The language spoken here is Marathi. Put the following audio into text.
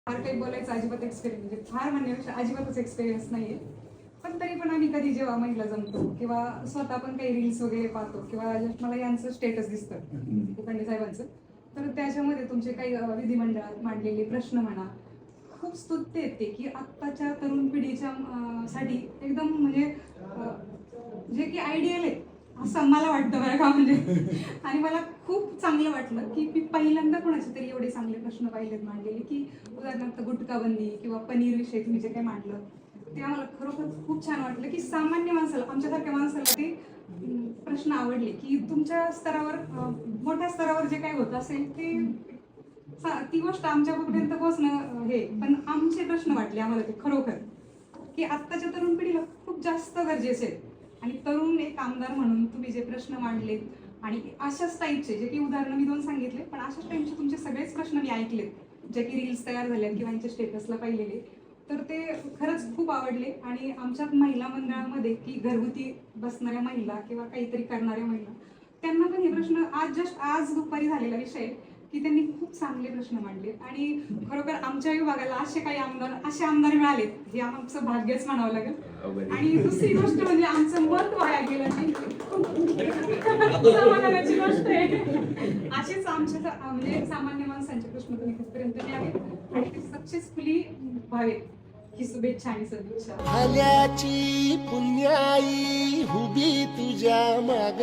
फार काही बोलायचं अजिबात एक्सपिरियन्स म्हणजे फार म्हणण्यापेक्षा अजिबातच एक्सपिरियन्स नाहीये. पण तरी पण आम्ही कधी जेव्हा महिला जमतो किंवा स्वतः पण काही रील्स वगैरे पाहतो किंवा मला यांचं स्टेटस दिसतं कुलकर्णी साहेबांचं, तर त्याच्यामध्ये तुमचे काही विधिमंडळात मांडलेले प्रश्न म्हणा खूप स्तुत्य आहेत ते, की आत्ताच्या तरुण पिढीच्या साठी एकदम म्हणजे जे की आयडियल आहे असं मला वाटतं बरं का म्हणजे. आणि मला खूप चांगलं वाटलं की मी पहिल्यांदा कोणाचे तरी एवढे चांगले प्रश्न पाहिलेत मांडलेले, की उदाहरणार्थ गुटखाबंदी किंवा पनीर विषयी तुम्ही जे काही मांडलं ते आम्हाला खरोखर खूप छान वाटलं, की सामान्य माणसाला आमच्यासारख्या माणसाला ते प्रश्न आवडले, की तुमच्या स्तरावर मोठ्या स्तरावर जे काही होत असेल ते ती गोष्ट आमच्यापर्यंत पोहोचणं हे, पण आमचे प्रश्न वाटले आम्हाला ते खरोखर, की आत्ताच्या तरुण पिढीला खूप जास्त गरजेचे आहेत. आणि तरुण एक आमदार म्हणून तुम्ही जे प्रश्न मांडलेत आणि अशाच टाईपचे जे की उदाहरणं मी 2 सांगितले, पण अशाच टाईपचे तुमचे सगळेच प्रश्न मी ऐकलेत जे की रील्स तयार झाल्यात किंवा यांच्या स्टेटसला पाहिलेले, तर ते खरंच खूप आवडले. आणि आमच्या महिला मंडळामध्ये की घरगुती बसणाऱ्या महिला किंवा काहीतरी करणाऱ्या महिला त्यांना पण हे प्रश्न आज दुपारी झालेला विषय की त्यांनी खूप चांगले प्रश्न मांडले. आणि खरोखर आमच्या विभागाला असे आमदार मिळाले हे आमचं भाग्यच म्हणावं लागेल. आणि दुसरी गोष्ट म्हणजे आमचं मत वाया गेलं नाही, समाधानाची गोष्ट आहे. असेच आमच्या म्हणजे सामान्य माणसांचे प्रश्न तुम्ही तिथपर्यंत न्यावेत आणि ते सक्सेसफुली व्हावेत ही शुभेच्छा आणि सदिच्छा. आल्याची पुण्याई उभी तुझ्या माग.